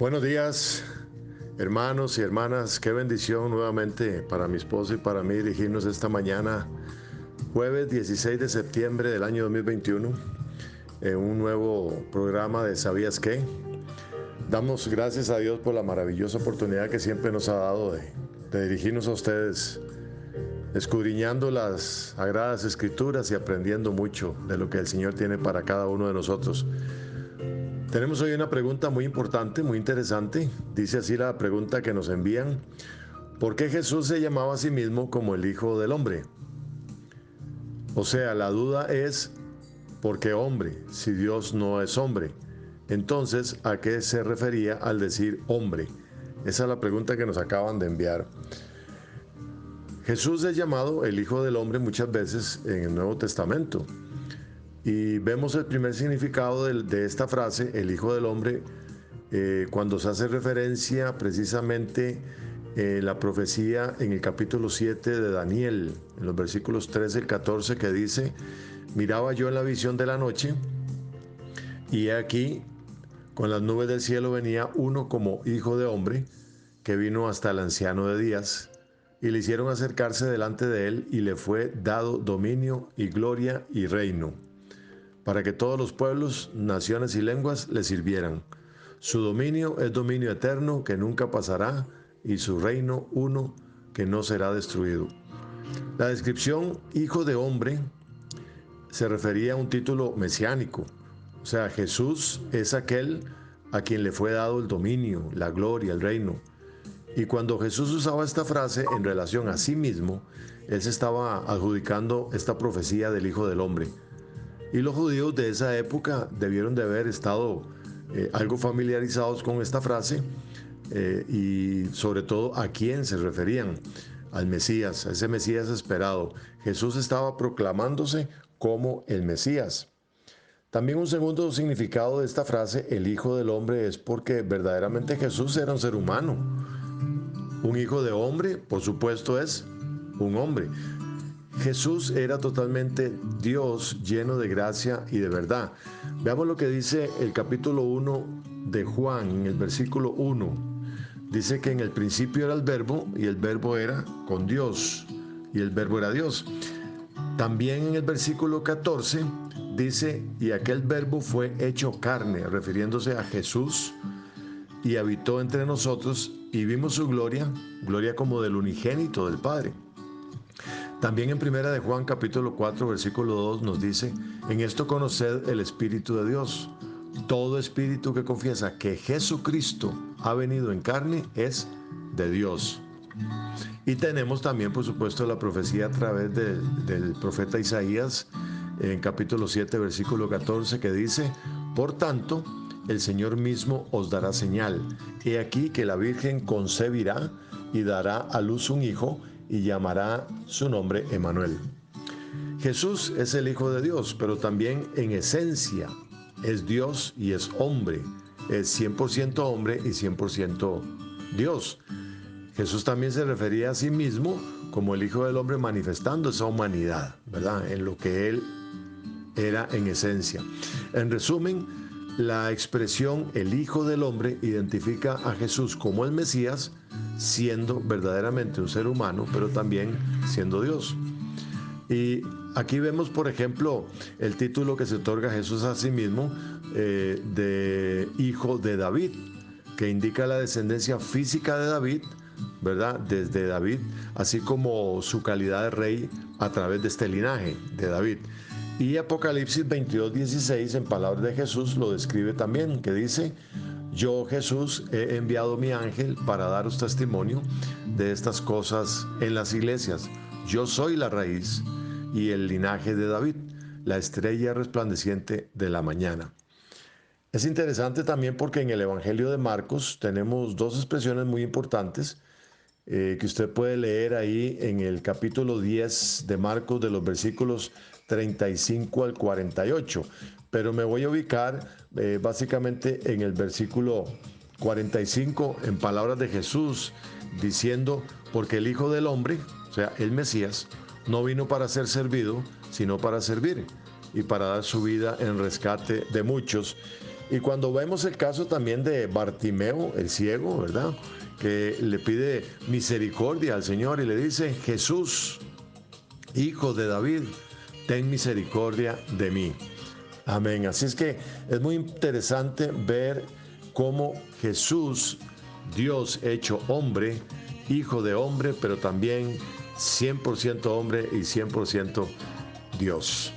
Buenos días, hermanos y hermanas. Qué bendición nuevamente para mi esposo y para mí dirigirnos esta mañana, jueves 16 de septiembre del año 2021, en un nuevo programa de ¿Sabías qué? Damos gracias a Dios por la maravillosa oportunidad que siempre nos ha dado de dirigirnos a ustedes, escudriñando las sagradas escrituras y aprendiendo mucho de lo que el Señor tiene para cada uno de nosotros. Tenemos hoy una pregunta muy importante, muy interesante. Dice así la pregunta que nos envían: ¿por qué Jesús se llamaba a sí mismo como el Hijo del Hombre? O sea, la duda es: ¿por qué hombre, si Dios no es hombre? Entonces, ¿a qué se refería al decir hombre? Esa es la pregunta que nos acaban de enviar. Jesús es llamado el Hijo del Hombre muchas veces en el Nuevo Testamento. Y vemos el primer significado de esta frase, el Hijo del Hombre, cuando se hace referencia precisamente la profecía en el capítulo 7 de Daniel, en los versículos 13 y 14, que dice: miraba yo en la visión de la noche, y he aquí, con las nubes del cielo venía uno como hijo de hombre, que vino hasta el anciano de días, y le hicieron acercarse delante de él, y le fue dado dominio y gloria y reino, para que todos los pueblos, naciones y lenguas le sirvieran. Su dominio es dominio eterno que nunca pasará, y su reino uno que no será destruido. La descripción Hijo de Hombre se refería a un título mesiánico. O sea, Jesús es aquel a quien le fue dado el dominio, la gloria, el reino. Y cuando Jesús usaba esta frase en relación a sí mismo, él se estaba adjudicando esta profecía del Hijo del Hombre. Y los judíos de esa época debieron de haber estado algo familiarizados con esta frase, y sobre todo a quién se referían: al Mesías, a ese Mesías esperado. Jesús estaba proclamándose como el Mesías. También un segundo significado de esta frase, el Hijo del Hombre, es porque verdaderamente Jesús era un ser humano. Un hijo de hombre, por supuesto, es un hombre. Jesús era totalmente Dios, lleno de gracia y de verdad. Veamos lo que dice el capítulo 1 de Juan, en el versículo 1. Dice que en el principio era el verbo, y el verbo era con Dios, y el verbo era Dios. También en el versículo 14 dice: y aquel verbo fue hecho carne, refiriéndose a Jesús, y habitó entre nosotros, y vimos su gloria, gloria como del unigénito del Padre. También en primera de Juan capítulo 4 versículo 2 nos dice: en esto conoced el Espíritu de Dios. Todo espíritu que confiesa que Jesucristo ha venido en carne es de Dios. Y tenemos también, por supuesto, la profecía a través del profeta Isaías, en capítulo 7 versículo 14, que dice: por tanto, el Señor mismo os dará señal. He aquí que la Virgen concebirá y dará a luz un hijo, y llamará su nombre Emmanuel. Jesús es el Hijo de Dios, pero también en esencia es Dios y es hombre. Es 100% hombre y 100% Dios. Jesús también se refería a sí mismo como el Hijo del Hombre, manifestando esa humanidad, ¿verdad?, en lo que él era en esencia. En resumen, la expresión el Hijo del Hombre identifica a Jesús como el Mesías, siendo verdaderamente un ser humano, pero también siendo Dios. Y aquí vemos, por ejemplo, el título que se otorga a Jesús a sí mismo, de Hijo de David, que indica la descendencia física de David, ¿verdad?, desde David, así como su calidad de rey a través de este linaje de David. Y Apocalipsis 22:16, en palabras de Jesús, lo describe también, que dice: yo, Jesús, he enviado mi ángel para daros testimonio de estas cosas en las iglesias. Yo soy la raíz y el linaje de David, la estrella resplandeciente de la mañana. Es interesante también porque en el Evangelio de Marcos tenemos dos expresiones muy importantes, que usted puede leer ahí en el capítulo 10 de Marcos, de los versículos 35 al 48. Pero me voy a ubicar básicamente en el versículo 45, en palabras de Jesús, diciendo: porque el Hijo del Hombre, o sea, el Mesías, no vino para ser servido, sino para servir, y para dar su vida en rescate de muchos. Y cuando vemos el caso también de Bartimeo, el ciego, ¿verdad? Que le pide misericordia al Señor y le dice: Jesús, Hijo de David, ten misericordia de mí. Amén. Así es que es muy interesante ver cómo Jesús, Dios hecho hombre, hijo de hombre, pero también 100% hombre y 100% Dios.